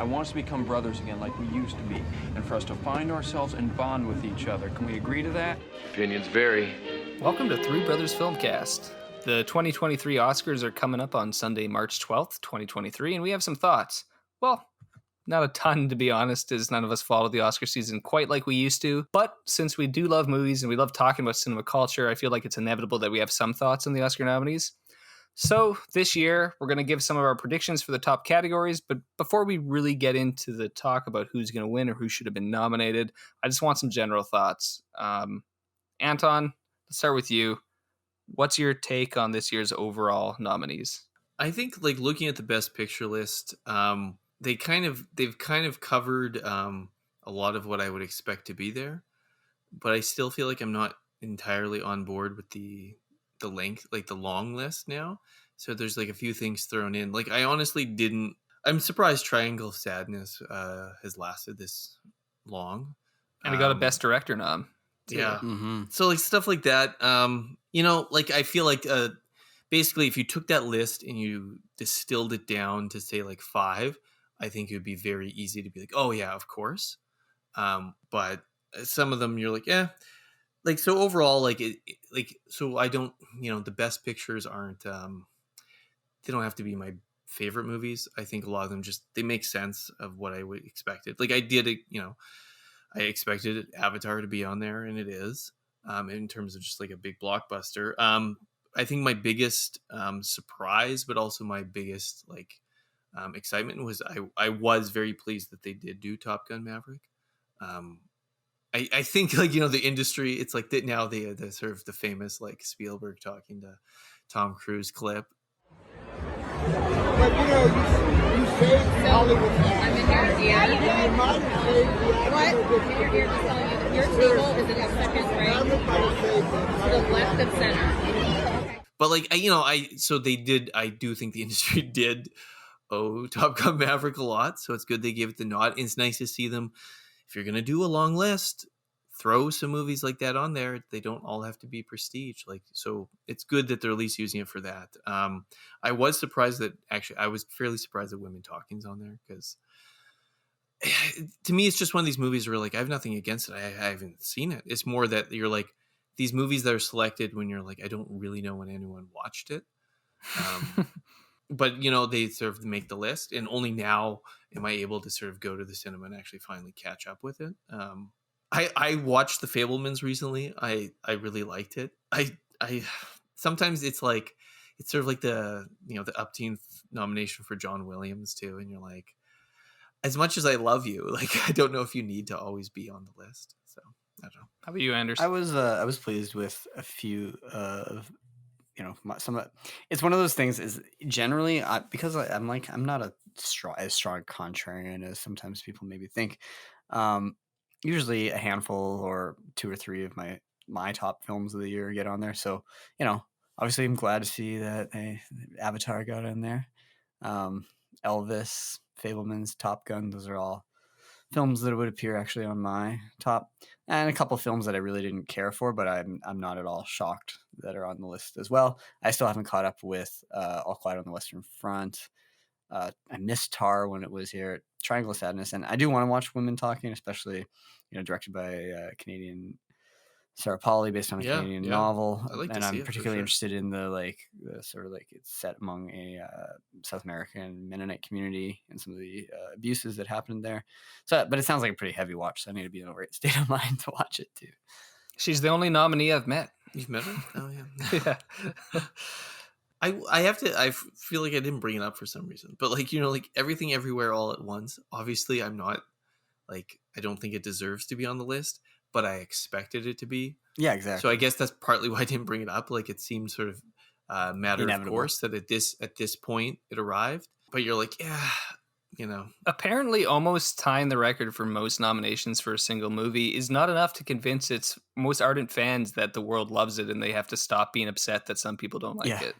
I want us to become brothers again like we used to be, and for us to find ourselves and bond with each other. Can we agree to that? Opinions vary. Welcome to Three Brothers Filmcast. The 2023 Oscars are coming up on Sunday, March 12th, 2023, and we have some thoughts. Well, not a ton, to be honest, as none of us follow the Oscar season quite like we used to. But since we do love movies and we love talking about cinema culture, I feel like it's inevitable that we have some thoughts on the Oscar nominees. So this year, we're going to give some of our predictions for the top categories. But before we really get into the talk about who's going to win or who should have been nominated, I just want some general thoughts. Anton, let's start with you. What's your take on this year's overall nominees? I think, like, looking at the Best Picture list, they've kind of covered a lot of what I would expect to be there, but I still feel like I'm not entirely on board with the length, like the long list now. So there's like a few things thrown in. Like, I honestly didn't. I'm surprised Triangle of Sadness has lasted this long, and it got a Best Director nom. Yeah. Mm-hmm. So like stuff like that. Like I feel like basically if you took that list and you distilled it down to say like 5, I think it would be very easy to be like, oh yeah, of course. But some of them you're like, yeah. Like, so overall, so I don't, the best pictures aren't, they don't have to be my favorite movies. I think a lot of them they make sense of what I would expected. Like I did, I expected Avatar to be on there, and it is, in terms of just like a big blockbuster. I think my biggest surprise, but also my biggest excitement was I was very pleased that they did do Top Gun Maverick. I think the industry, it's like that now the sort of the famous like Spielberg talking to Tom Cruise clip. But you saved Hollywood. I'm in here. Yeah. What? You're just telling you that your table is in the second rank to the left of center. But I do think the industry did owe Top Gun Maverick a lot, so it's good they gave it the nod. It's nice to see them. If you're going to do a long list, throw some movies like that on there. They don't all have to be prestige. So it's good that they're at least using it for that. I was surprised that I was fairly surprised that Women Talking's on there, because to me, it's just one of these movies where like, I have nothing against it. I haven't seen it. It's more that you're like these movies that are selected when you're like, I don't really know when anyone watched it. But, they sort of make the list, and only now am I able to sort of go to the cinema and actually finally catch up with it. I watched The Fabelmans recently. I really liked it. I sometimes it's sort of like the Upteen nomination for John Williams too. And you're like, as much as I love you, like, I don't know if you need to always be on the list. So I don't know. How about you, Anderson? I was pleased with a few of, some of it. It's one of those things is generally because I'm not as strong contrarian as sometimes people maybe think. Usually a handful or 2 or 3 of my top films of the year get on there. So, obviously I'm glad to see that Avatar got in there. Elvis, Fabelmans, Top Gun, those are all films that would appear actually on my top, and a couple films that I really didn't care for, but I'm not at all shocked that are on the list as well. I still haven't caught up with All Quiet on the Western Front. I missed Tar when it was here. Triangle of Sadness, and I do want to watch Women Talking, especially directed by Canadian Sarah Polley, based on a Canadian novel. And I'm particularly interested in the sort of it's set among a South American Mennonite community and some of the abuses that happened there. So, but it sounds like a pretty heavy watch, so I need to be in a right state of mind to watch it too. She's the only nominee I've met. You've met her? Oh yeah. Yeah. I feel like I didn't bring it up for some reason, but Everything Everywhere All at Once, obviously I'm not I don't think it deserves to be on the list, but I expected it to be. Yeah, exactly. So I guess that's partly why I didn't bring it up. It seemed sort of matter of course that at this point it arrived, but you're like, yeah, Apparently, almost tying the record for most nominations for a single movie is not enough to convince its most ardent fans that the world loves it, and they have to stop being upset that some people don't like it.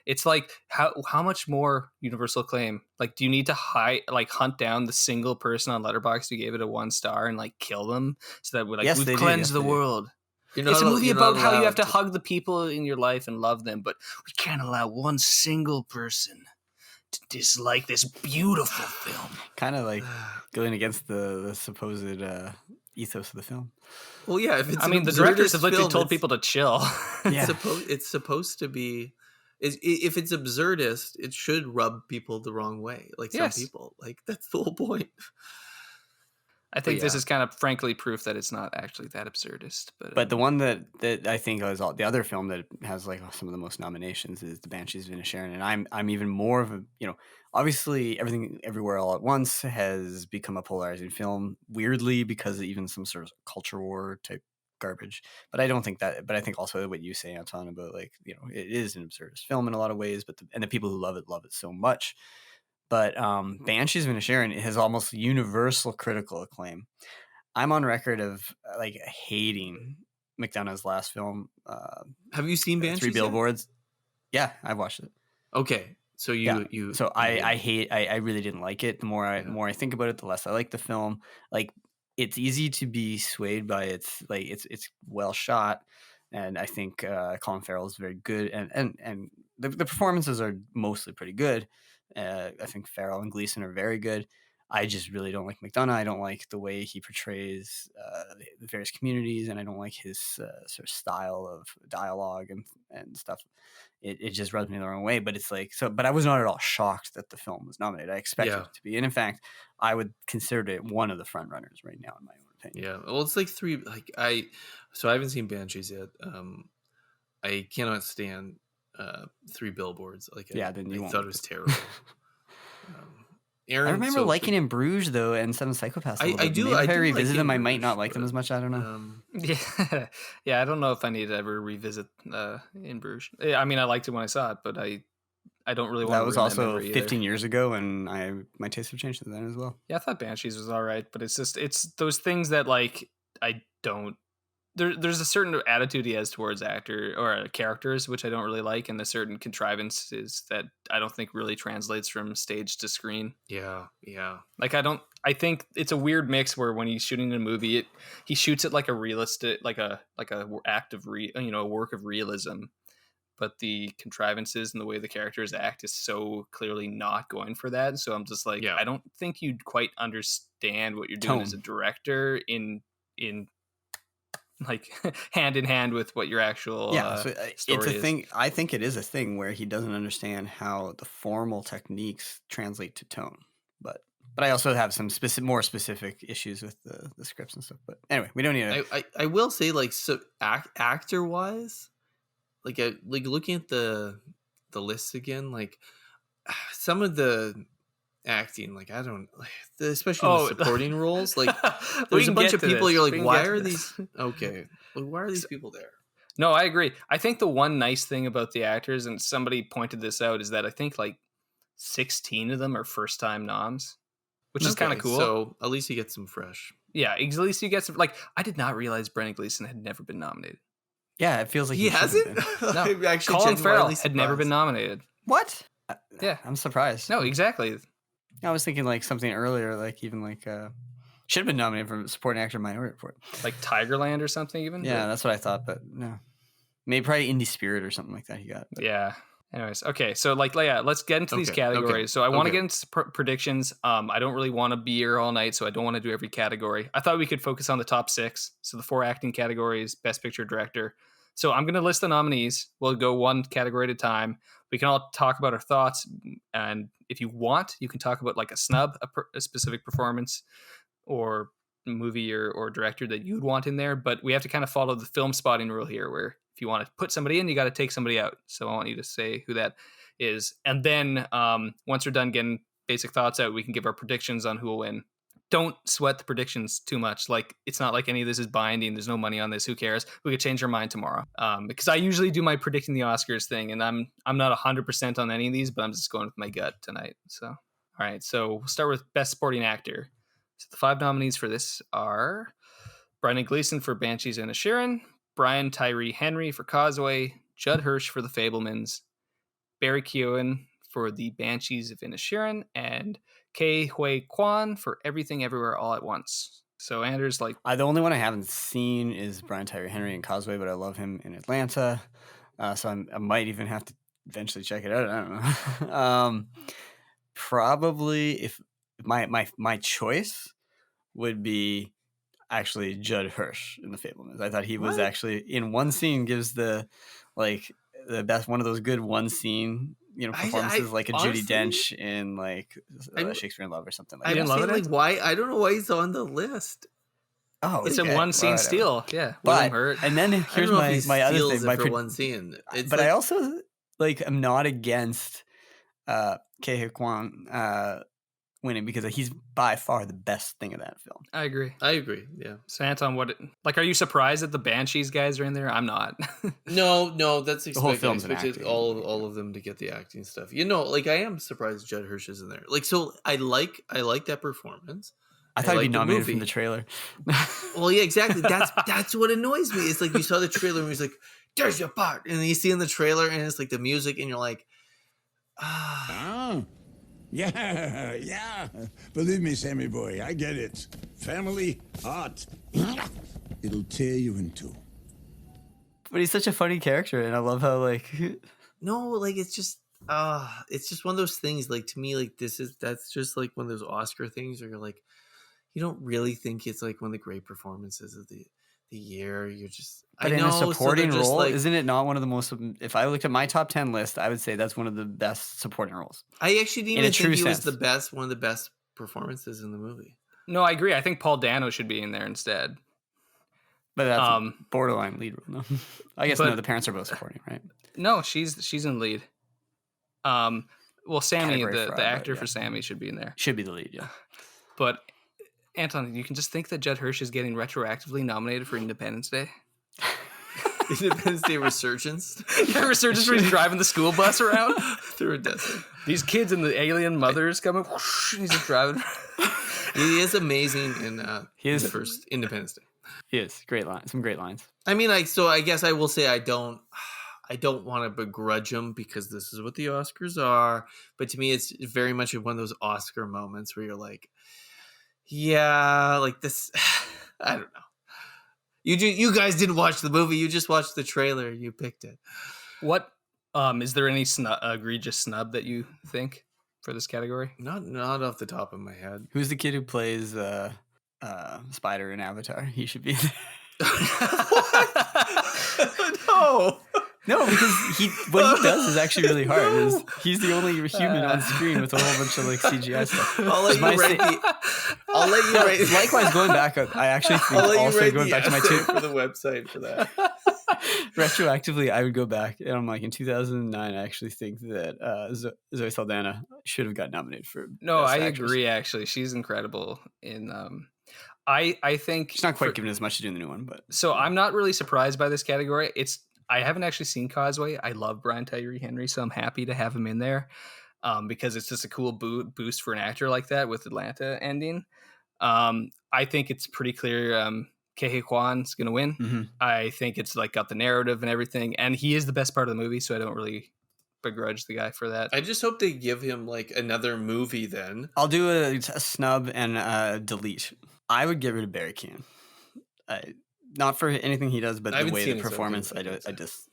It's like, how much more universal acclaim? Do you need to hunt down the single person on Letterboxd who gave it a 1 star and kill them so that we've cleansed the world? It's a movie about how you have to hug the people in your life and love them, but we can't allow one single person to dislike this beautiful film. Kind of like going against the supposed ethos of the film. Well, yeah. If it's I mean, the directors have literally told people to chill. Yeah. It's supposed to be. If it's absurdist, it should rub people the wrong way. Like some people, like that's the whole point. I think this is kind of frankly proof that it's not actually that absurdist. But the one that I think is the other film that has like some of the most nominations is The Banshees of Inisherin, and I'm even more of a, obviously Everything Everywhere All at Once has become a polarizing film, weirdly, because of even some sort of culture war type garbage. But I don't think that. But I think also what you say, Anton, about like it is an absurdist film in a lot of ways, but the people who love it so much. But Banshees of Inisherin has almost universal critical acclaim. I'm on record of like hating McDonagh's last film. Have you seen Banshees? Three Billboards. Yeah, I've watched it. Okay, so you. So I hate. I really didn't like it. The more I think about it, the less I like the film. Like it's easy to be swayed by it's well shot, and I think Colin Farrell is very good, and the performances are mostly pretty good. I think Farrell and Gleason are very good. I just really don't like McDonagh. I don't like the way he portrays the various communities, and I don't like his sort of style of dialogue and stuff. It just rubs me the wrong way. But it's like so. But I was not at all shocked that the film was nominated. I expected it to be, and in fact, I would consider it one of the front runners right now, in my own opinion. Yeah, well, it's like I haven't seen Banshees yet. I cannot stand Three Billboards. Then you thought it was terrible. Aaron, I remember liking In Bruges though, and Seven Psychopaths. I do. Maybe if I revisit like them, I might not like them as much. I don't know. Yeah. I don't know if I need to ever revisit In Bruges. I mean, I liked it when I saw it, but I don't really want. That was also 15 years ago, and my tastes have changed since then as well. Yeah, I thought Banshees was all right, but it's those things that like I don't. There's a certain attitude he has towards actor or characters, which I don't really like, and a certain contrivances that I don't think really translates from stage to screen. Yeah. Like I think it's a weird mix where when he's shooting a movie, he shoots it like a realistic, like a act of a work of realism, but the contrivances and the way the characters act is so clearly not going for that. So I'm just like, I don't think you'd quite understand what you're doing as a director in like hand in hand with what your actual story it's a is. thing. I think it is a thing where he doesn't understand how the formal techniques translate to tone. But I also have some more specific issues with the scripts and stuff. But anyway, we don't need to. I will say actor wise, like looking at the list again, like some of the acting, like I don't, especially in the supporting roles, like there's a bunch of people you're like, why are these why are these people there? No, I agree. I think the one nice thing about the actors, and somebody pointed this out, is that I think like 16 of them are first time noms, which is kind of cool. So at least you get some fresh. Yeah, at least you get some. Like I did not realize Brendan Gleeson had never been nominated. Yeah, it feels like he hasn't. No, Colin Farrell had never been nominated. What? Yeah, I'm surprised. No, exactly. I was thinking like something earlier, like even like should have been nominated for supporting actor Minority Report, like Tigerland or something. Even that's what I thought, but no, maybe probably Indie Spirit or something like that. He got Yeah. Anyways, okay, so let's get into these categories. Okay. So I want to get into predictions. I don't really want to be here all night, so I don't want to do every category. I thought we could focus on the top 6. So the 4 acting categories, Best Picture, Director. So I'm going to list the nominees. We'll go one category at a time. We can all talk about our thoughts, and if you want, you can talk about like a snub, a specific performance or movie or director that you'd want in there. But we have to kind of follow the film spotting rule here, where if you want to put somebody in, you got to take somebody out. So I want you to say who that is. And then once we're done getting basic thoughts out, we can give our predictions on who will win. Don't sweat the predictions too much. Like, it's not like any of this is binding. There's no money on this. Who cares? We could change our mind tomorrow. Because I usually do my predicting the Oscars thing, and I'm not 100% on any of these, but I'm just going with my gut tonight. So, all right. So we'll start with Best Supporting Actor. So the 5 nominees for this are Brendan Gleeson for Banshees of Inisherin, Brian Tyree Henry for Causeway, Judd Hirsch for The Fabelmans, Barry Keoghan for The Banshees of Inisherin, and Ke Huy Quan for Everything Everywhere All at Once. So Anders, like, the only one I haven't seen is Brian Tyree Henry in Causeway, but I love him in Atlanta, so I might even have to eventually check it out. I don't know. probably if my choice would be actually Judd Hirsch in The Fabelmans. I thought he was actually in one scene gives the best, one of those good one scene performances, like a honestly, Judi Dench in like Shakespeare in Love or something like I that. didn't love it? like why I don't know why he's on the list. Oh, It's a one scene steal. Yeah. But Hurt. and then I here's don't know if he my other steals thing. it for one scene. It's But like, I also am not against Ke Kwan winning because he's by far the best thing of that film. I agree. Yeah. So Anton, are you surprised that the Banshees guys are in there? I'm not. No, that's expected. whole film's I an expected acting all of them to get the acting stuff. Like I am surprised Judd Hirsch is in there. Like, so I like that performance. I thought he'd be like the nominated movie. from the trailer. Well, yeah, exactly. That's what annoys me. It's like you saw the trailer and he's like, "There's your part," and then you see in the trailer and it's like the music and you're like, Yeah. Believe me, Sammy boy, I get it. Family, art. It'll tear you in two. But he's such a funny character, and I love how no, like it's just one of those things. Like to me, like that's just like one of those Oscar things where you're like, you don't really think it's like one of the great performances of the year. You're just, But in a supporting role, isn't it not one of the most? If I looked at my top 10 list, I would say that's one of the best supporting roles. I actually didn't In a even true think he was sense. one of the best performances in the movie. No, I agree. I think Paul Dano should be in there instead. But that's borderline lead role. No, I guess but- the parents are both supporting, right? No, she's in lead. Well, Sammy, Category fraud, the actor but for Sammy should be in there. Should be the lead, yeah. But Anton, you can just think that Judd Hirsch is getting retroactively nominated for Independence Day. Independence Day Resurgence. Yeah, Resurgence where he's driving the school bus around through a desert. These kids and the alien mothers coming. Whoosh, he's just driving. He is amazing in is the first Independence Day. He is great lines. Some great lines. I mean, I guess I will say I don't want to begrudge him because this is what the Oscars are. But to me, it's very much one of those Oscar moments where you're like, yeah, like this. I don't know. You guys didn't watch the movie. You just watched the trailer. You picked it. What is there any egregious snub that you think for this category? Not off the top of my head. Who's the kid who plays Spider in Avatar? He should be there. No, because what he does is actually really hard. He's the only human on screen with a whole bunch of like CGI stuff. I'll let you rate. Likewise, going back, I actually think also going back to my for the website for that. Retroactively, I would go back and I'm like in 2009. I actually think that Zoe Saldana should have got nominated for. No, Best I Actress. agree. Actually, she's incredible in. I think She's not quite given as much to do in the new one, but so I'm not really surprised by this category. I haven't actually seen Causeway. I love Brian Tyree Henry, so I'm happy to have him in there because it's just a cool boost for an actor like that with Atlanta ending. I think it's pretty clear Ke Kwan's going to win. Mm-hmm. I think it's like got the narrative and everything, and he is the best part of the movie, so I don't really begrudge the guy for that. I just hope they give him like another movie then. I'll do a snub and a delete. I would get rid of Barry Keoghan. Not for anything he does, but the way the performance. I just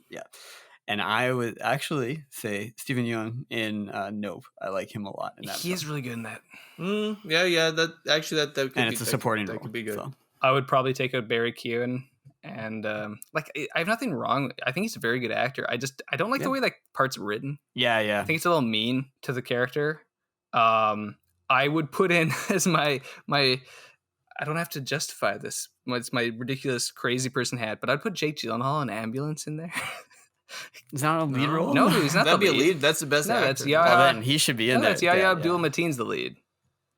And I would actually say Stephen Yeun in Nope. I like him a lot. In that He is really good in that. Yeah. That could and be, it's a supporting role. That could be good. So. I would probably take out Barry Keoghan, and I have nothing wrong. I think he's a very good actor. I don't like the way that part's written. Yeah. I think it's a little mean to the character. I would put in as my. I don't have to justify this. It's my ridiculous crazy person hat, but I'd put Jake Gyllenhaal in Ambulance in there. He's not a lead role? No, he's not. That'd the be lead. a lead. That's the best actor. That's Yahya. Well, then he should be in there. That's Yahya Abdul-Mateen's the lead.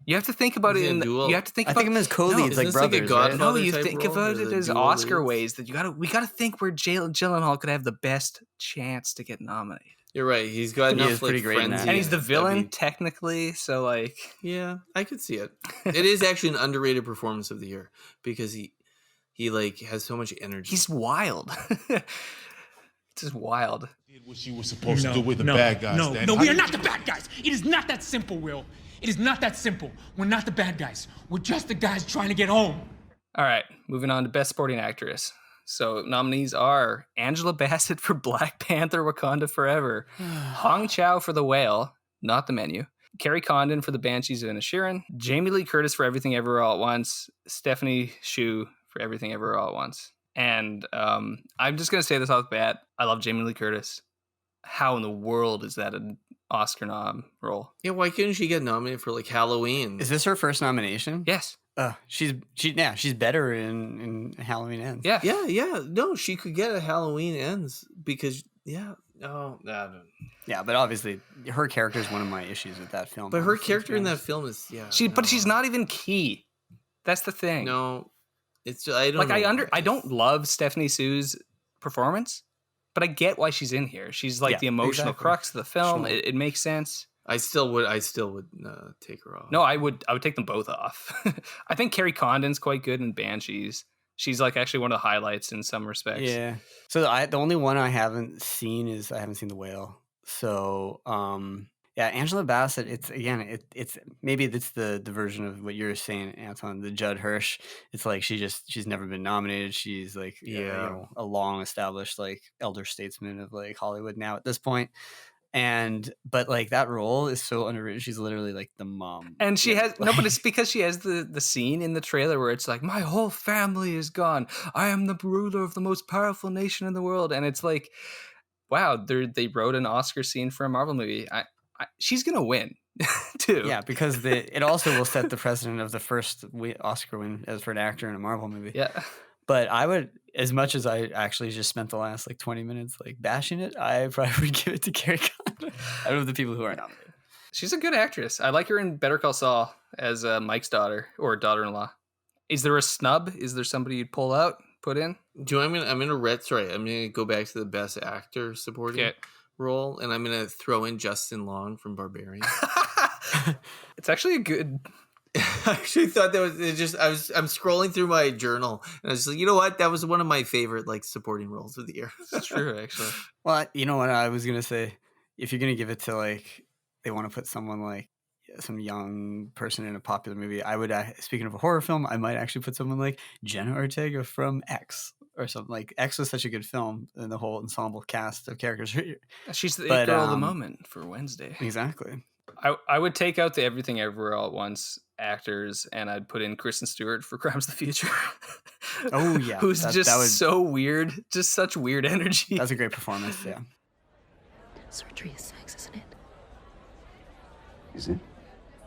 You have to think about it. You have to think. I think of him as co-leads, like brothers. Right? No, you think about it as Oscar ways that we gotta think where Gyllenhaal could have the best chance to get nominated. You're right. He's got enough pretty great in that. And he's the villain technically, so like yeah, I could see it. It is actually an underrated performance of the year because he like has so much energy. He's wild. It's just wild. Did what you were supposed to do with the bad guys. No, we are not the bad guys. It is not that simple, Will. It is not that simple. We're not the bad guys. We're just the guys trying to get home. All right, moving on to Best Supporting Actress. So nominees are Angela Bassett for Black Panther: Wakanda Forever, Hong Chow for The Whale, not The Menu, Carrie Condon for the Banshees of Inisherin, Jamie Lee Curtis for Everything Everywhere All at Once, Stephanie Hsu for Everything Everywhere All at Once. And I'm just going to say this off the bat. I love Jamie Lee Curtis. How in the world is that an Oscar nom role? Yeah, why couldn't she get nominated for like Halloween? Is this her first nomination? Yes. She's better in Halloween Ends. Yeah. No, she could get a Halloween Ends because no. Yeah, but obviously her character is one of my issues with that film. But her character in that film is But she's not even key. That's the thing. No, it's just, I don't like know. I don't love Stephanie Hsu's performance, but I get why she's in here. She's like the emotional crux of the film. Sure. It makes sense. I still would take her off. No, I would take them both off. I think Carrie Condon's quite good in Banshees. She's like actually one of the highlights in some respects. Yeah. So the only one I haven't seen is I haven't seen The Whale. So Angela Bassett. It's maybe it's the version of what you're saying, Anton. The Judd Hirsch. It's like she's never been nominated. She's like a long established like elder statesman of like Hollywood now at this point. But like that role is so underrated. She's literally like the mom, and she has but it's because she has the scene in the trailer where it's like, my whole family is gone. I am the ruler of the most powerful nation in the world, and it's like, wow, they wrote an Oscar scene for a Marvel movie. She's gonna win too. Yeah, because it also will set the precedent of the first Oscar win as for an actor in a Marvel movie. Yeah. But I would, as much as I actually just spent the last like 20 minutes like bashing it, I probably would give it to Carrie Condon out of the people who are nominated. She's a good actress. I like her in Better Call Saul as Mike's daughter or daughter-in-law. Is there a snub? Is there somebody you'd pull out, put in? I'm gonna go back to the best actor supporting role, and I'm gonna throw in Justin Long from Barbarian. It's actually a good. I actually thought that was I'm scrolling through my journal and I was like, you know what? That was one of my favorite like supporting roles of the year. It's true, actually. Well, you know what I was gonna say? If you're gonna give it to like they want to put someone like some young person in a popular movie, I would. Speaking of a horror film, I might actually put someone like Jenna Ortega from X or something. Like X was such a good film, and the whole ensemble cast of characters. She's the it girl of the moment for Wednesday. Exactly. I would take out the Everything Everywhere All at Once actors, and I'd put in Kristen Stewart for Crimes of the Future. Oh yeah, who's so weird, just such weird energy. That's a great performance. Yeah. Surgery is sex, isn't it? Is it?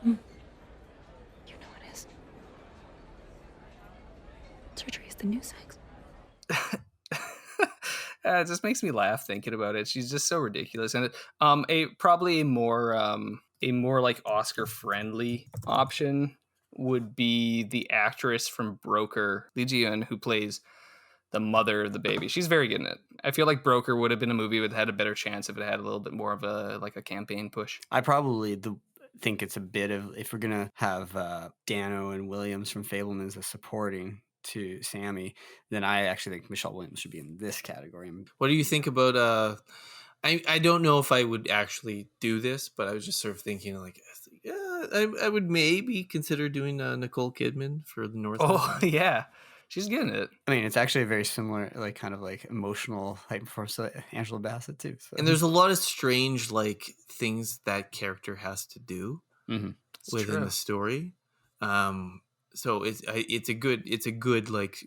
You know it is. Surgery is the new sex. It just makes me laugh thinking about it. She's just so ridiculous, and probably a more like Oscar friendly option would be the actress from Broker, Lee Ji-yoon, who plays the mother of the baby. She's very good in it. I feel like Broker would have been a movie that had a better chance if it had a little bit more of a campaign push. I probably think it's a bit of, if we're gonna have Dano and Williams from Fabelmans as supporting to Sammy, then I actually think Michelle Williams should be in this category. What do you think about I don't know if I would actually do this, but I was just sort of thinking like, I would maybe consider doing Nicole Kidman for the North. Oh yeah, she's getting it. I mean, it's actually a very similar, like kind of like emotional heightened performance to Angela Bassett too. So. And there's a lot of strange like things that character has to do within the story. So it's a good like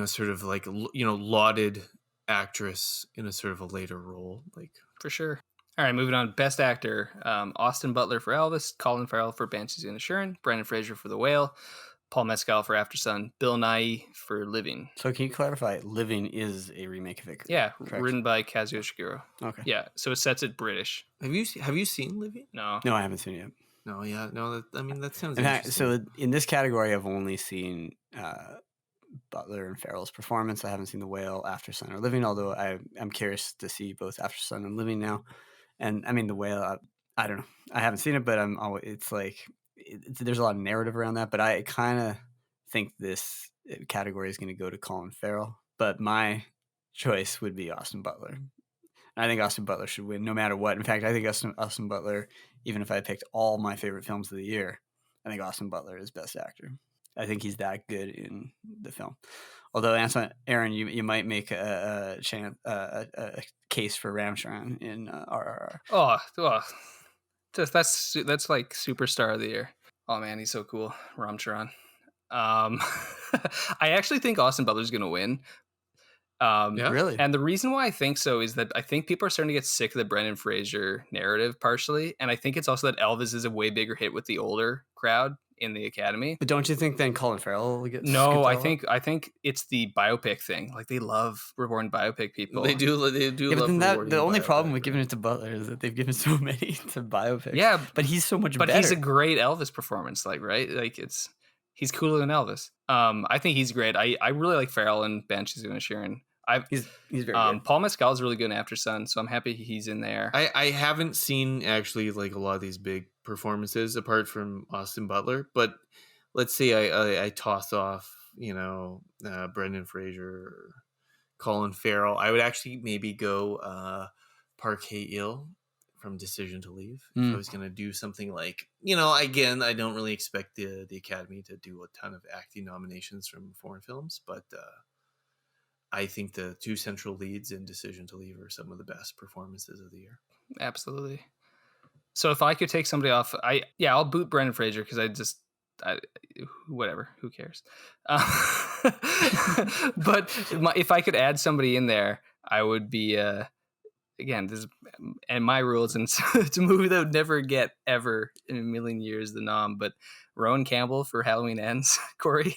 sort of like lauded actress in a sort of a later role, like for sure. All right, moving on. Best actor: Austin Butler for Elvis, Colin Farrell for Banshees of Inisherin, Brendan Fraser for The Whale, Paul Mescal for After Sun, Bill Nighy for Living. So can you clarify? Living is a remake of it. Yeah, correct? Written by Kazuo Ishiguro. Okay. Yeah, so it sets it British. Have you seen Living? No, I haven't seen it yet. No, yeah, no. That sounds. In fact, so in this category, I've only seen Butler and Farrell's performance. I haven't seen The Whale, After Sun, or Living. Although I'm curious to see both After Sun and Living now. And I mean, The Whale. I don't know. I haven't seen it, but it's like there's a lot of narrative around that. But I kind of think this category is going to go to Colin Farrell. But my choice would be Austin Butler. I think Austin Butler should win no matter what. In fact, I think Austin Butler, even if I picked all my favorite films of the year, I think Austin Butler is best actor. I think he's that good in the film. Although, Aaron, you might make a case for Ram Charan in RRR. Oh, That's like superstar of the year. Oh man, he's so cool, Ram Charan. I actually think Austin Butler's gonna win. Yeah. Really? And the reason why I think so is that I think people are starting to get sick of the Brendan Fraser narrative partially, and I think it's also that Elvis is a way bigger hit with the older crowd in the Academy. But don't you think then Colin Farrell will get? No, scooped I out? think it's the biopic thing. Like they love rewarding biopic people. They do. Yeah, but love then rewarding the only biopic, problem with right? giving it to Butler is that they've given so many to biopics. Yeah, but he's so much but better. he's a great Elvis performance, like right? Like he's cooler than Elvis. I think he's great. I really like Farrell and Banshees of Inisherin. He's very good. Paul Mescal is really good in After Sun, so I'm happy he's in there. I haven't seen actually like a lot of these big performances apart from Austin Butler, but let's say I toss off, Brendan Fraser or Colin Farrell. I would actually maybe go Park Hae-il from Decision to Leave. If I was going to do something like, again, I don't really expect the Academy to do a ton of acting nominations from foreign films, but I think the two central leads in Decision to Leave are some of the best performances of the year. Absolutely. So if I could take somebody off, I'll boot Brendan Fraser because whatever, who cares? But if I could add somebody in there, I would be again, my rules, and it's a movie that would never get ever in a million years the nom, but Rowan Campbell for Halloween Ends, Corey.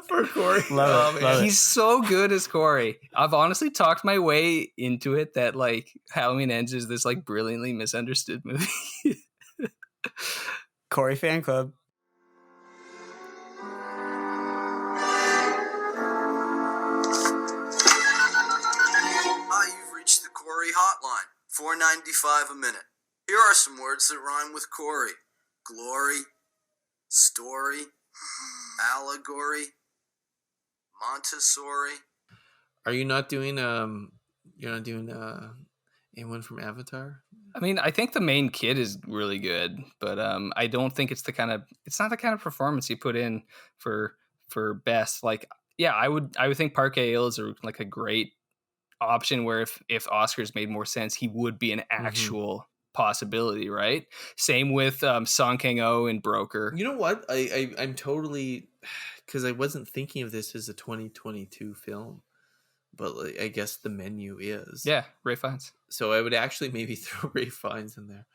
For Corey. Love it. He's so good as Corey. I've honestly talked my way into it that like Halloween Ends is this like brilliantly misunderstood movie. Corey fan club. Hi, you've reached the Corey hotline. $4.95 a minute. Here are some words that rhyme with Corey: glory, story, allegory, Montessori. Are you not doing anyone from Avatar? I mean, I think the main kid is really good, but I don't think it's not the kind of performance you put in for best. Like, yeah, I would think Park Hae-il is like a great option where if Oscars made more sense, he would be an actual possibility, right? Same with Song Kang-ho in Broker. You know what? I'm totally, because I wasn't thinking of this as a 2022 film, but I guess the menu is. Yeah, Ralph Fiennes. So I would actually maybe throw Ralph Fiennes in there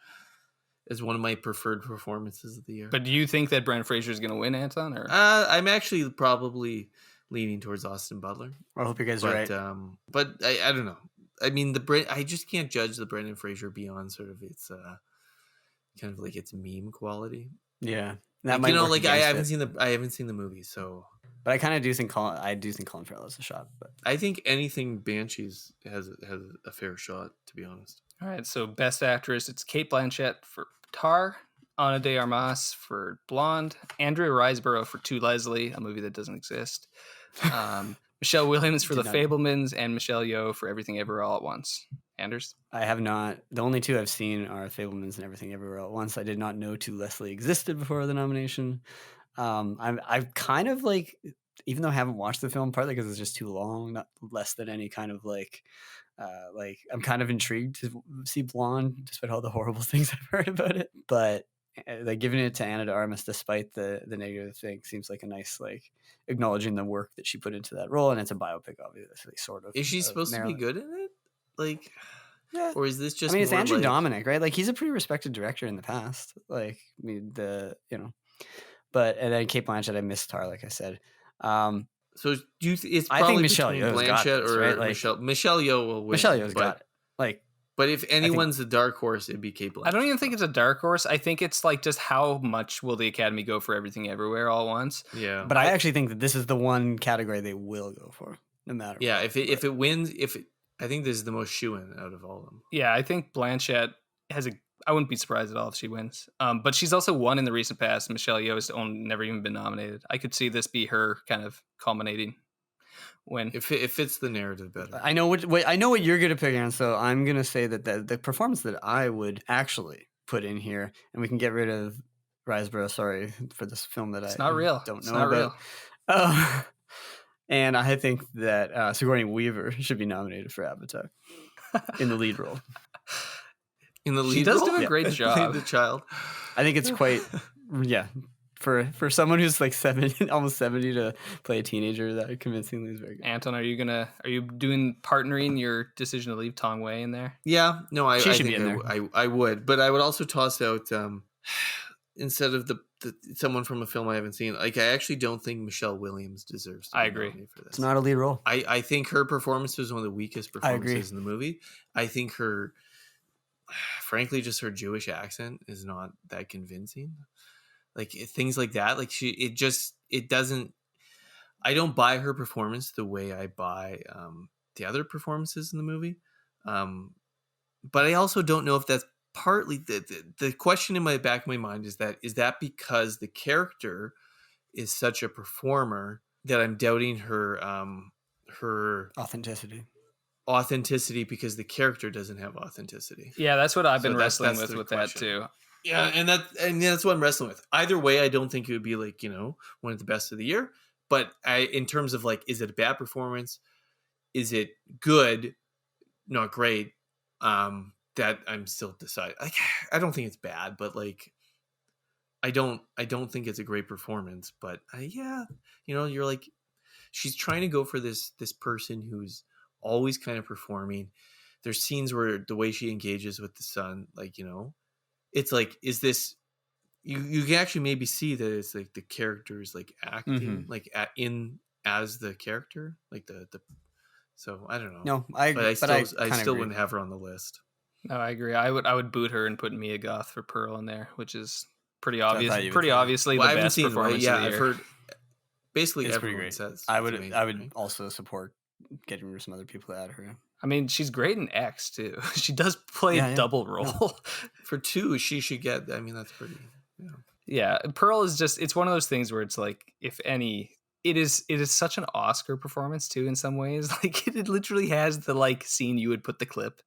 as one of my preferred performances of the year. But do you think that Brendan Fraser is going to win, Anton? Or I'm actually probably leaning towards Austin Butler. I hope you guys are right. But I don't know. I mean, I just can't judge the Brendan Fraser beyond sort of its kind of like its meme quality. Yeah, that might I haven't seen the movie, so. But I kind of do think Colin Farrell has a shot. But I think anything Banshees has a fair shot, to be honest. All right, so Best Actress, it's Cate Blanchett for Tar, Ana de Armas for Blonde, Andrea Riseborough for To Leslie, a movie that doesn't exist, Michelle Williams for The Fabelmans, and Michelle Yeoh for Everything Everywhere All at Once. Anders? I have not. The only two I've seen are Fabelmans and Everything Everywhere All at Once. I did not know To Leslie existed before the nomination. I've kind of like, even though I haven't watched the film, partly because it's just too long, not less than any kind of like I'm kind of intrigued to see Blonde, despite all the horrible things I've heard about it. But like giving it to Ana de Armas, despite the negative thing, seems like a nice like acknowledging the work that she put into that role, and it's a biopic, obviously, sort of. Is she supposed to be good in it? Like, yeah. Or is this just? I mean, it's more Andrew like... Dominic, right? Like, he's a pretty respected director in the past. Like, I mean, but and then Cate Blanchett, I missed her, like I said. So do you? It's I probably think Michelle between Yeoh's got Blanchett this, or right? Like, Michelle Yeoh will win. Michelle Yeoh's got it. Like, but if anyone's a dark horse, it'd be Cate Blanchett. I don't even think it's a dark horse. I think it's like just how much will the Academy go for Everything Everywhere All at Once? Yeah. But I actually think that this is the one category they will go for, no matter. Yeah, what. if it wins, I think this is the most shoo-in out of all of them. Yeah, I think Blanchett has I wouldn't be surprised at all if she wins. But she's also won in the recent past. Michelle Yeoh has never even been nominated. I could see this be her kind of culminating win. It fits the narrative better. I know what you're gonna pick on, so I'm gonna say that the performance that I would actually put in here, and we can get rid of Riseborough. Sorry for this film that it's I not real. Don't know it's not about. Real. And I think that Sigourney Weaver should be nominated for Avatar in the lead role. in the lead She does role? do a great job. The child. I think it's quite, yeah. For someone who's like 70, almost 70 to play a teenager that convincingly is very good. Anton, are you partnering your decision to leave Tong Wei in there? Yeah, no, I She should think be in there. I would, but I would also toss out instead of the someone from a film I haven't seen. Like, I actually don't think Michelle Williams deserves to be nominated for this. It's not a lead role. I think her performance was one of the weakest performances in the movie. I think frankly, just her Jewish accent is not that convincing. Like, things like that, like it doesn't. I don't buy her performance the way I buy the other performances in the movie. But I also don't know if that's partly the question in my back of my mind is that because the character is such a performer that I'm doubting her authenticity because the character doesn't have authenticity. Yeah, that's what I've been wrestling with that too. Yeah, and that's what I'm wrestling with. Either way, I don't think it would be like, one of the best of the year. But in terms of like, is it a bad performance? Is it good? Not great. That I'm still deciding. Like, I don't think it's bad, but like, I don't think it's a great performance. But you're like, she's trying to go for this person who's always kind of performing. There's scenes where the way she engages with the son, like, it's like, is this you can actually maybe see that it's like the character is like acting like as the character, like the so I don't know. No, I still wouldn't have her on the list. No, I agree. I would boot her and put Mia Goth for Pearl in there, which is pretty obvious. Pretty obviously the best performance of the year. I've heard basically it's everyone pretty great. says I would also support getting rid of some other people to add her in. I mean, she's great in X too. She does play a double role. For 2, she should get. I mean, that's pretty. Yeah, Pearl is it's one of those things where it's like, if any, it is such an Oscar performance too in some ways. Like, it literally has the like scene you would put the clip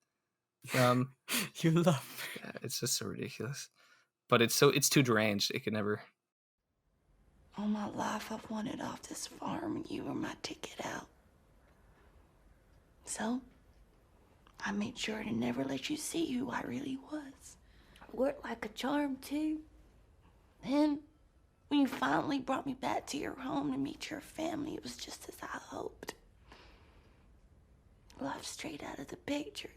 from. You love. Yeah, it's just so ridiculous, but it's too deranged. It could never. All my life I've wanted off this farm, and you were my ticket out. So, I made sure to never let you see who I really was. I wore it like a charm, too. Then, when you finally brought me back to your home to meet your family, it was just as I hoped. Life straight out of the pictures.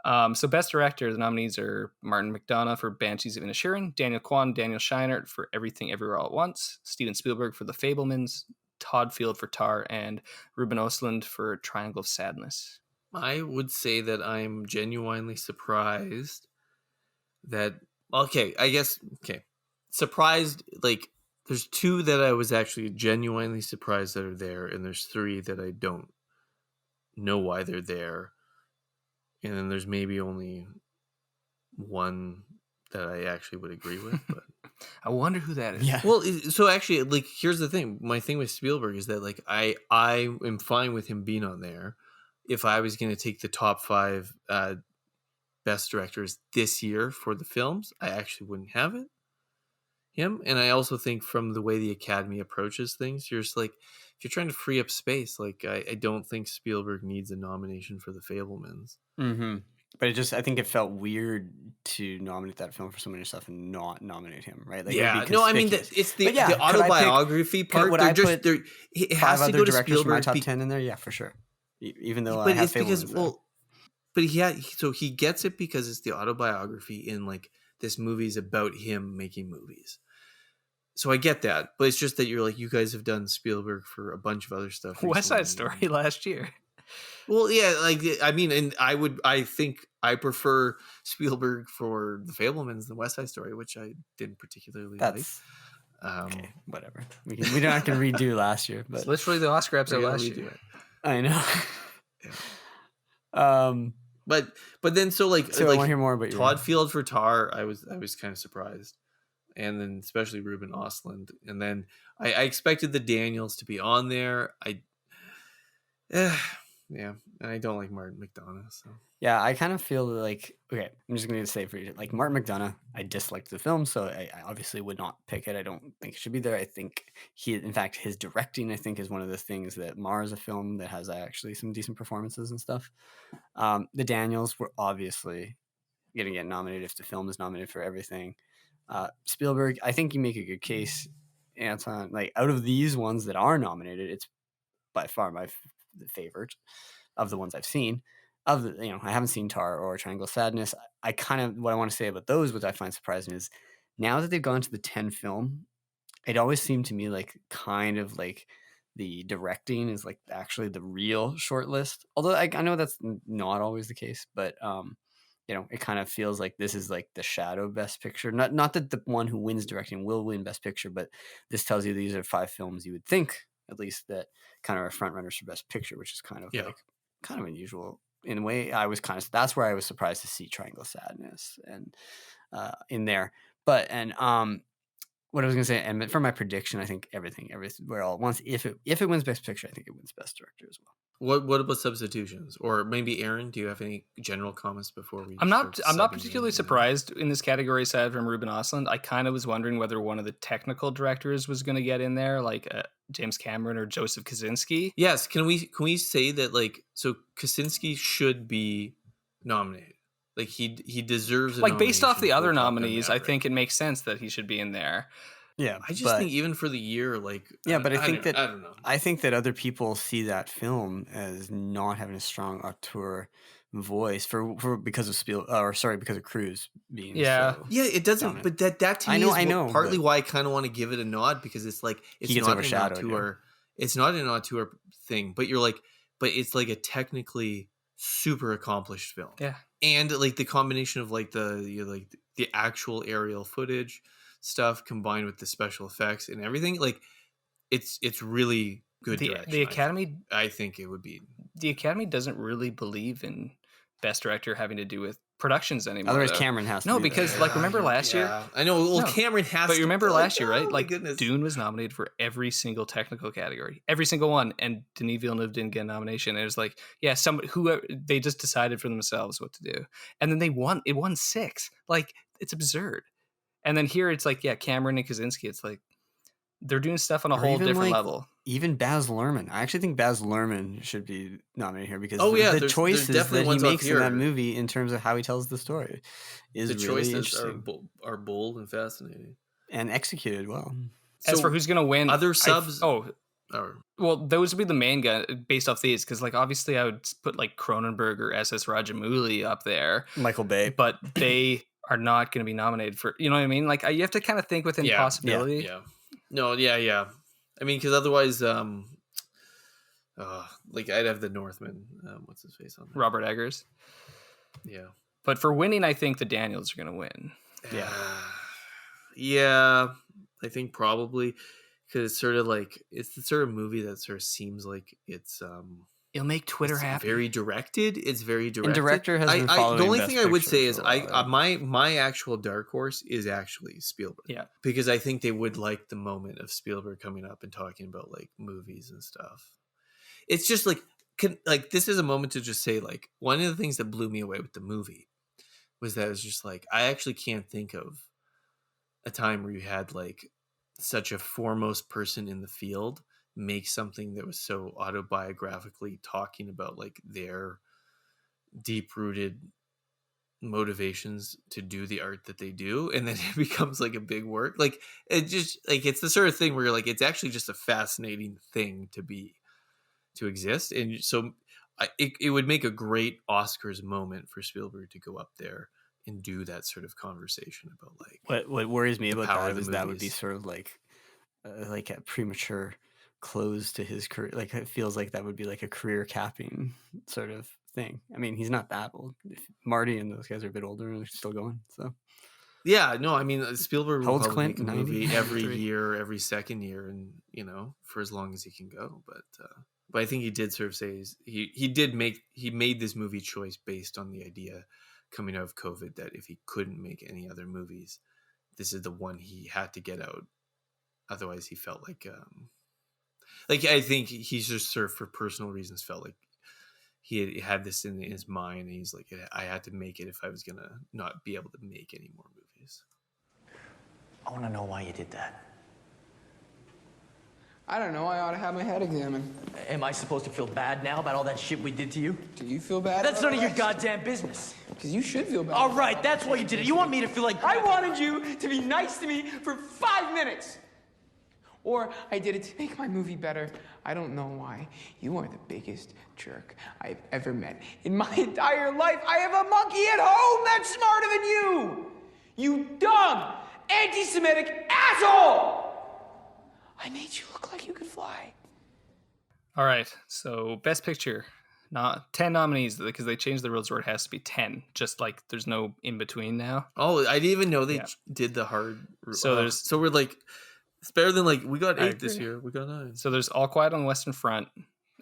So Best Director, the nominees are Martin McDonagh for Banshees of Inisherin, Daniel Kwan, Daniel Scheinert for Everything Everywhere All at Once, Steven Spielberg for The Fabelmans, Todd Field for Tar, and Ruben Östlund for Triangle of Sadness. I would say that I'm genuinely surprised that, surprised, like, there's 2 that I was actually genuinely surprised that are there, and there's 3 that I don't know why they're there, and then there's maybe only 1 that I actually would agree with, but I wonder who that is. Yeah. Well, so actually, like, here's the thing. My thing with Spielberg is that, like, I am fine with him being on there. If I was going to take the top 5 best directors this year for the films, I actually wouldn't have him. And I also think from the way the Academy approaches things, you're just like, if you're trying to free up space, like, I don't think Spielberg needs a nomination for The Fabelmans. Mm-hmm. But I think it felt weird to nominate that film for so many stuff and not nominate him, right? Like, yeah, no, I mean, it's the autobiography part. It has 5 to go to directors from my Spielberg. top 10 in there, yeah, for sure. Even though But I have it's because, Fabelmans but so he gets it because it's the autobiography in, like, this movie's about him making movies. So I get that, but it's just that you're like, you guys have done Spielberg for a bunch of other stuff. West Side Story last year. Well, yeah, like, I mean, and I think I prefer Spielberg for The Fabelmans than West Side Story, which I didn't particularly like. Okay, whatever. We're not going to redo last year, but it's literally the Oscar episode last year. I know. Yeah. But then so I want to hear more about Todd Field for Tar. I was kind of surprised, and then especially Ruben Östlund, and then I expected the Daniels to be on there. Yeah, and I don't like Martin McDonagh. So Yeah, I kind of feel like, okay, I'm just going to say for you, like Martin McDonagh, I disliked the film, so I obviously would not pick it. I don't think it should be there. I think in fact, his directing, I think, is one of the things that mars a film that has actually some decent performances and stuff. The Daniels were obviously going to get nominated if the film is nominated for everything. Spielberg, I think you make a good case, Anton. Like, out of these ones that are nominated, it's by far my favorite of the ones I've seen. I haven't seen Tar or Triangle of Sadness. I kind of, what I want to say about those, what I find surprising is now that they've gone to the 10 film, it always seemed to me like kind of like the directing is like actually the real short list. Although I know that's not always the case, but it kind of feels like this is like the shadow best picture. Not that the one who wins directing will win best picture, but this tells you these are 5 films you would think at least that kind of are front runners for best picture, which is kind of like kind of unusual in a way. That's where I was surprised to see Triangle of Sadness and in there. But what I was gonna say, and for my prediction, I think everywhere all at once. If it wins best picture, I think it wins best director as well. What about substitutions? Or maybe Aaron, do you have any general comments before we? I'm not particularly surprised in this category aside from Ruben Östlund. I kind of was wondering whether one of the technical directors was going to get in there, like James Cameron or Joseph Kosinski. Yes, can we say that, like, so Kosinski should be nominated? Like he deserves like based off the other nominees, I think it makes sense that he should be in there. Yeah, I just think even for the year, like, but I think I don't know. I think that other people see that film as not having a strong auteur voice because of Cruise being it doesn't. dominant. But that to me I know, partly why I kind of want to give it a nod, because it's like it's not an auteur. It's not an auteur thing, but it's like a technically super accomplished film. Yeah, and like the combination of like the actual aerial footage stuff combined with the special effects and everything, like it's really good direction. The Academy, I think it would be. The Academy doesn't really believe in best director having to do with productions anymore. Otherwise, Cameron has to. No, because like remember last year? I know. Well, Cameron has. But you remember last year, right? Oh, like goodness. Dune was nominated for every single technical category, every single one, and Denis Villeneuve didn't get a nomination. And it was like, yeah, they just decided for themselves what to do, and then they won. It won 6. Like, it's absurd. And then here it's like, yeah, Cameron and Kosinski. It's like they're doing stuff on a whole different level. Even Baz Luhrmann. I actually think Baz Luhrmann should be nominated here because the choices that he makes in that movie in terms of how he tells the story is the really choices interesting. are bold and fascinating and executed well. As for who's going to win, other subs, well, those would be the main guy based off these, because like obviously I would put like Cronenberg or SS Rajamouli up there, Michael Bay, but they are not going to be nominated for, you know what I mean? Like you have to kind of think within possibility. Yeah. No, yeah. I mean, because otherwise, like I'd have the Northman. What's his face on there? Robert Eggers. Yeah. But for winning, I think the Daniels are going to win. Yeah. Yeah, I think probably because it's sort of like it's the sort of movie that sort of seems like it's it'll make Twitter happy. Very directed. It's very directed. And director has been following the only Best thing I would Picture say is for a while, my actual dark horse is actually Spielberg. Yeah, because I think they would like the moment of Spielberg coming up and talking about like movies and stuff. It's just like this is a moment to just say like one of the things that blew me away with the movie was that it was just like I actually can't think of a time where you had like such a foremost person in the field make something that was so autobiographically talking about like their deep-rooted motivations to do the art that they do, and then it becomes like a big work. Like it just like it's the sort of thing where you're like it's actually just a fascinating thing to exist, and so it would make a great Oscars moment for Spielberg to go up there and do that sort of conversation about like what worries me about that is that would be sort of like a premature close to his career. Like it feels like that would be like a career capping sort of thing. I mean, he's not that old. Marty and those guys are a bit older and they're still going. So yeah, no, I mean Spielberg will probably make a 90? movie every year, every second year, and for as long as he can go. But I think he did sort of say he made this movie choice based on the idea coming out of COVID that if he couldn't make any other movies, this is the one he had to get out. Otherwise, he felt like I think he's just sort of for personal reasons felt like he had this in his mind, and he's like, I had to make it if I was gonna not be able to make any more movies. I want to know why you did that. I don't know. I ought to have my head examined. Am I supposed to feel bad now about all that shit we did to you? Do you feel bad? That's none of your goddamn business. Because you should feel bad. All right, that's why you did it. You want me to feel like... I wanted you to be nice to me for 5 minutes. Or I did it to make my movie better. I don't know why. You are the biggest jerk I've ever met. In my entire life, I have a monkey at home that's smarter than you. You dumb, anti-Semitic asshole! I made you look like you could fly. All right, so Best Picture, 10 nominees because they changed the rules where it has to be 10. Just like there's no in between now. Oh, I didn't even know they did the hard. So we're like, it's better than like we got 8 this year. We got 9. So there's All Quiet on the Western Front,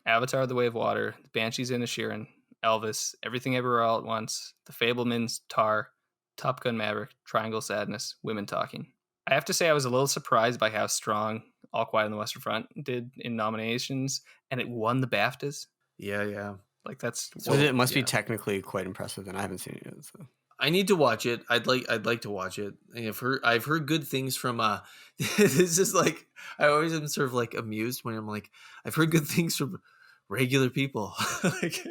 Avatar: The Way of Water, The Banshees of Inisherin, Elvis, Everything Everywhere All at Once, The Fabelmans, Tar, Top Gun: Maverick, Triangle Sadness, Women Talking. I have to say I was a little surprised by how strong All Quiet on the Western Front did in nominations, and it won the BAFTAs. Yeah. Like that's so it must be technically quite impressive, and I haven't seen it yet. So I need to watch it. I'd like to watch it. I've heard good things from this is like I always am sort of like amused when I'm like I've heard good things from regular people. Like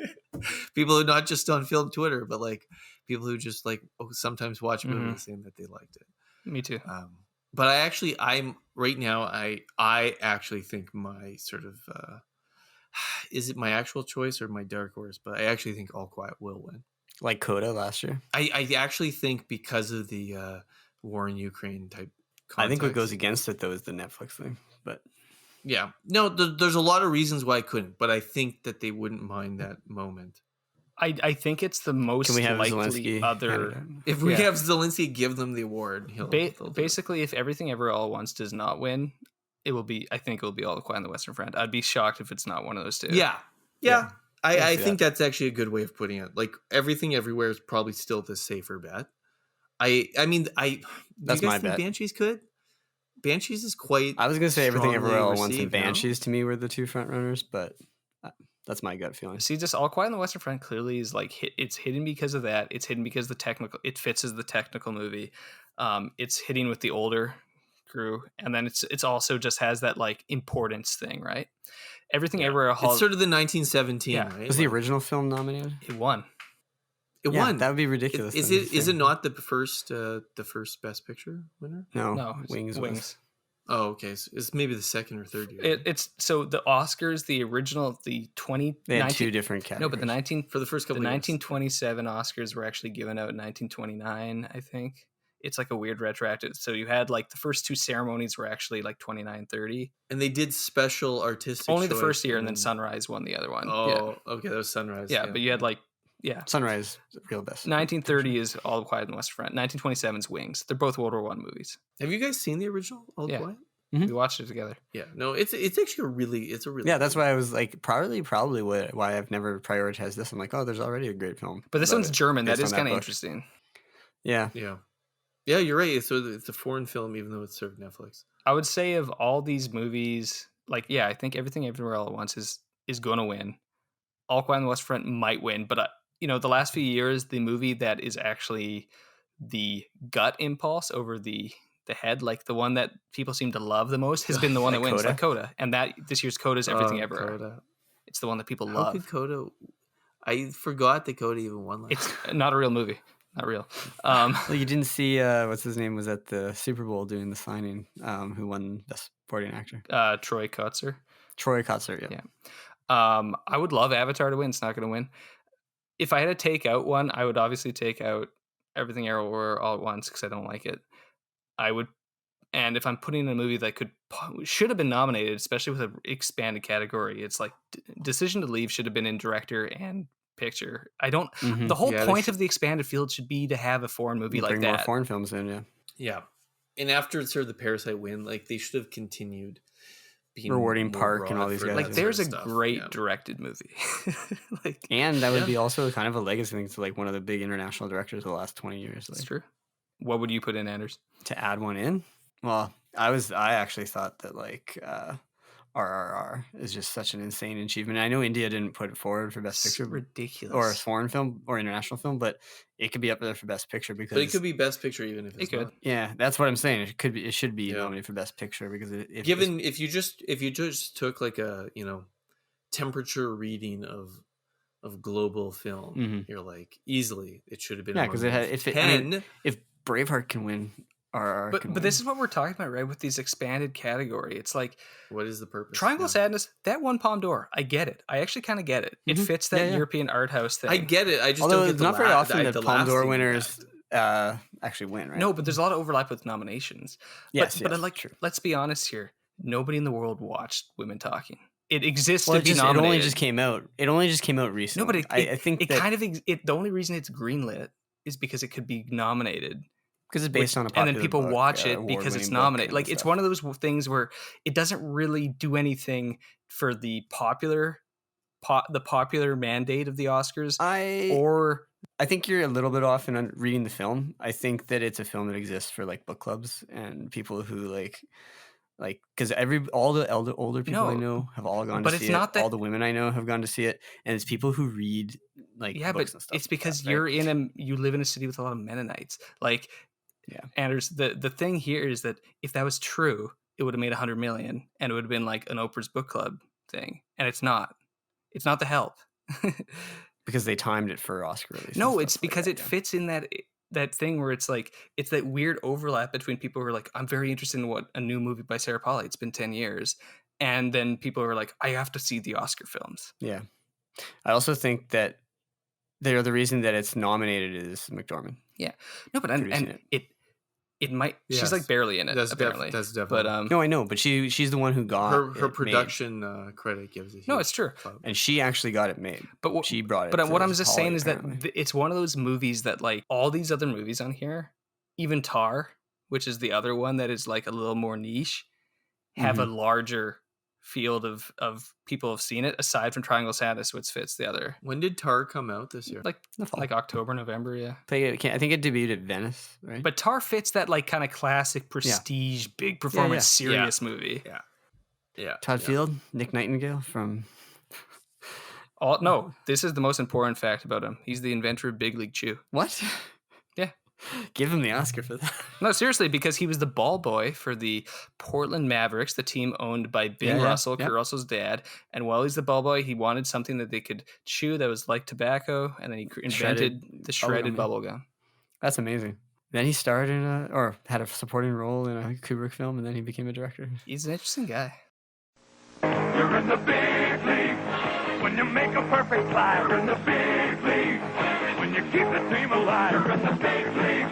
people who not just on film Twitter, but like people who just like sometimes watch movies saying that they liked it. Me too. But I'm right now I actually think my sort of is it my actual choice or my dark horse? But I actually think All Quiet will win. Like Coda last year? I actually think because of the war in Ukraine type context. I think what goes against it, though, is the Netflix thing. But yeah. No, there's a lot of reasons why I couldn't, but I think that they wouldn't mind that moment. I think it's the most Can we have likely Zelensky other... If we have Zelensky give them the award, basically, if Everything Ever All at Once does not win, I think it will be All Quiet on the Western Front. I'd be shocked if it's not one of those two. Yeah. I think that's actually a good way of putting it. Like Everything Everywhere is probably still the safer bet. That's my bet. Banshees could. Banshees is quite. I was gonna say Everything Everywhere All at Once and now. Banshees to me were the two front runners, but that's my gut feeling. See, just All Quiet on the Western Front clearly is like it's hidden because of that. It's hidden because it fits as the technical movie. It's hitting with the older crew, and then it's also just has that like importance thing, right? Everything Everywhere. It's sort of the 1917, right? Was the original film nominated? It won. It won. That would be ridiculous. Is it not the first Best Picture winner? No, Wings. Oh, okay. So it's maybe the second or third year. It's so the Oscars, the original, the 20. They had 2 different categories. No, but for the first couple. The 1927 Oscars were actually given out in 1929, I think. It's like a weird retroactive. So you had like the first 2 ceremonies were actually like 29, 30. And they did special artistic only the first year, and then Sunrise won the other one. Oh, okay. That was Sunrise. Yeah, but you had like, Sunrise, real best. 1930 is All Quiet on the Western Front. 1927 is Wings. They're both World War I movies. Have you guys seen the original All Quiet? Mm-hmm. We watched it together. Yeah. No, it's actually a really yeah. That's why I was like probably why I've never prioritized this. I'm like, oh, there's already a great film. But this one's German. That is kind of interesting. Yeah. Yeah, you're right. So it's a foreign film, even though it's served Netflix. I would say of all these movies, like, I think Everything Everywhere All at Once is going to win. All Quiet on the West Front might win, but the last few years, the movie that is actually the gut impulse over the head, like the one that people seem to love the most, has been the one that wins, like Coda. And that this year's Coda is Everything Everywhere. Coda. It's the one that people love. How could Coda? I forgot that Coda even won. It's not a real movie. Not real. Well, you didn't see what's his name was at the Super Bowl doing the signing. Who won Best Supporting Actor? Troy Kotsur. Troy Kotsur. Yeah. I would love Avatar to win. It's not going to win. If I had to take out one, I would obviously take out Everything Everywhere All at Once because I don't like it. I would, and if I'm putting in a movie that should have been nominated, especially with an expanded category, it's like Decision to Leave should have been in director and picture. I don't. Mm-hmm. The whole point of the expanded field should be to have a foreign movie like that. Bring more foreign films in, yeah. And after sort of the Parasite win, like they should have continued being rewarding Park and all these guys. Like there's a great directed movie, and that would be also kind of a legacy thing to like one of the big international directors of the last 20 years. That's true. What would you put in, Anders? To add one in? Well, I actually thought that like RRR is just such an insane achievement. I know India didn't put it forward for Best It's Picture, ridiculous. or a foreign film or international film, but it could be up there for Best Picture because But it could be Best Picture even if it's not. Yeah, that's what I'm saying. It should be nominated for Best Picture because if you just took like a temperature reading of global film, you're like easily it should have been because it had if Braveheart can win. But this is what we're talking about, right? With these expanded category, it's like, what is the purpose? Triangle of Sadness, that won Palme d'Or. I get it. I actually kind of get it. It fits that European art house thing. I get it. I just Although don't get it's not very often that Palme d'Or lasting winners actually win, right? No, but there's a lot of overlap with nominations. Yes, but true. Let's be honest here. Nobody in the world watched Women Talking. It exists Well, to be nominated. It only just came out. It only just came out recently. No, but I think the only reason it's greenlit is because it could be nominated. Because it's based on a popular and then people book, watch it because it's nominated. Like it's one of those things where it doesn't really do anything for the popular mandate of the Oscars. I think you're a little bit off in reading the film. I think that it's a film that exists for like book clubs and people who like because all the older people I know have all gone to see it. All the women I know have gone to see it, and it's people who read books and stuff. It's because like that, you live in a city with a lot of Mennonites. Anders, the thing here is that if that was true, it would have made 100 million, and it would have been like an Oprah's book club thing, and it's not. It's not The Help. Because they timed it for Oscar release. No, it's because it fits in that thing where it's like it's that weird overlap between people who are like, I'm very interested in what a new movie by Sarah Polley. It's been 10 years, and then people who are like, I have to see the Oscar films. Yeah, I also think that the reason that it's nominated is McDormand. Yeah, no, but it might. Yes. She's like barely in it. Apparently, that's definitely. But no, I know, but she's the one who got her production credit gives it. No, it's true, and she actually got it made. But she brought it. But what I'm just saying is that it's one of those movies that like all these other movies on here, even Tar, which is the other one that is like a little more niche, have a larger field of people have seen it aside from Triangle of Sadness, which fits the other. When did Tar come out this year? Like October, November, yeah. I think it debuted at Venice, right? But Tar fits that like kind of classic prestige, big performance, serious movie. Yeah. Todd Field, Nick Nightingale from. No, this is the most important fact about him. He's the inventor of Big League Chew. What? Yeah. Give him the Oscar for that. No, seriously, because he was the ball boy for the Portland Mavericks, the team owned by Bing Russell, Kurt Russell's dad. And while he's the ball boy, he wanted something that they could chew that was like tobacco, and then he invented the shredded bubble gum. That's amazing. Then he starred in or had a supporting role in a Kubrick film, and then he became a director. He's an interesting guy. You're in the big league when you make a perfect play. You're in the big league when you keep the team alive. You're in the big league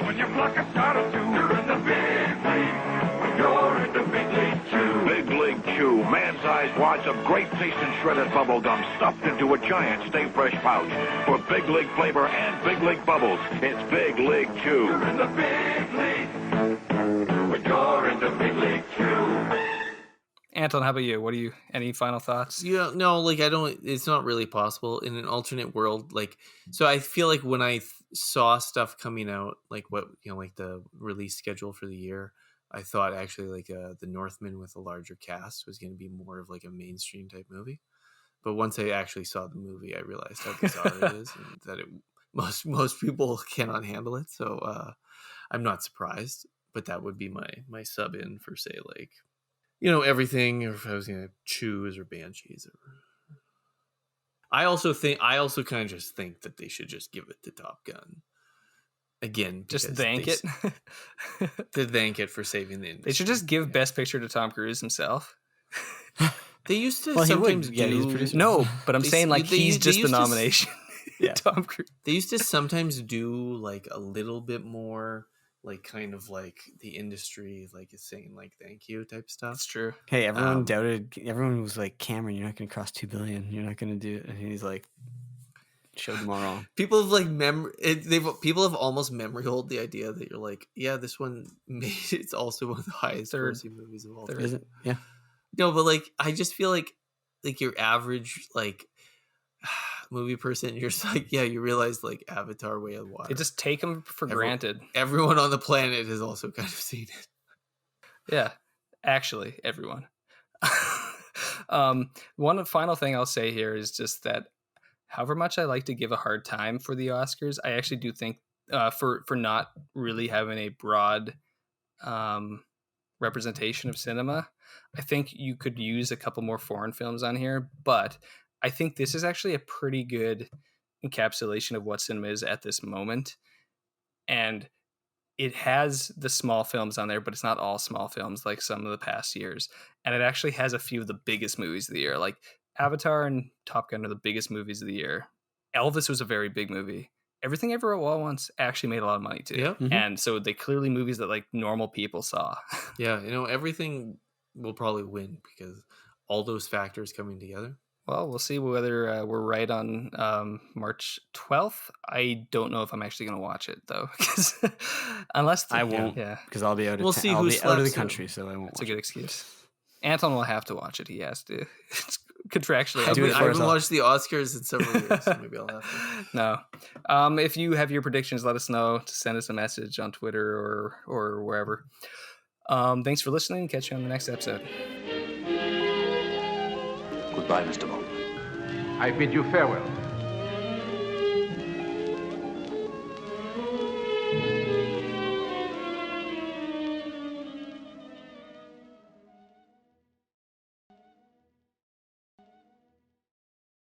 when you block a shot or two. You're in the big league when you're in the big league chew. Big League Chew, man-sized wads of great tasting shredded bubble gum stuffed into a giant Stay Fresh pouch. For Big League flavor and Big League bubbles, it's Big League Chew. You're in the big league when you're in the big league chew. Anton, how about you? Any final thoughts? Yeah, no, it's not really possible in an alternate world. So I feel like when I saw stuff coming out, like the release schedule for the year, I thought actually The Northman with a larger cast was going to be more of like a mainstream type movie. But once I actually saw the movie, I realized how bizarre it is and that most people cannot handle it. So I'm not surprised, but that would be my sub in for say everything, or if I was going to choose or Banshees. I also kind of just think that they should just give it to Top Gun. Again, just thank it. To thank it for saving the industry. They should just give Best Picture to Tom Cruise himself. They used to sometimes do. No, but I'm saying he's just the nomination. Yeah, Tom Cruise. They used to sometimes do a little bit more. Kind of the industry is saying thank you type stuff. That's true. Hey, everyone was like, Cameron, you're not going to cross 2 billion. You're not going to do it. And he's like, showed them all wrong. People have people have almost memory hold the idea that you're like, yeah, this one it's also one of the highest grossing movies of all time. Is it? Yeah. No, but I just feel like your average movie person, you're just you realize Avatar, Way of Water. They just take them for granted. Everyone on the planet has also kind of seen it. Yeah, actually, everyone. One final thing I'll say here is just that however much I like to give a hard time for the Oscars, I actually do think for not really having a broad representation of cinema, I think you could use a couple more foreign films on here, but I think this is actually a pretty good encapsulation of what cinema is at this moment. And it has the small films on there, but it's not all small films like some of the past years. And it actually has a few of the biggest movies of the year. Like Avatar and Top Gun are the biggest movies of the year. Elvis was a very big movie. Everything Everywhere All at Once actually made a lot of money too. Yeah. And so they clearly movies that like normal people saw. Yeah, everything will probably win because all those factors coming together. Well, we'll see whether we're right on March 12th. I don't know if I'm actually going to watch it though, because unless I won't, because I'll be out of We'll see I'll who's be out of the left, country, so I won't. It's a good excuse. Anton will have to watch it. He has to. It's contractually. I haven't watched the Oscars in several years, so maybe I'll have to. No. If you have your predictions, let us know. To send us a message on Twitter or wherever. Thanks for listening. Catch you on the next episode. Goodbye, Mr. Bond. I bid you farewell.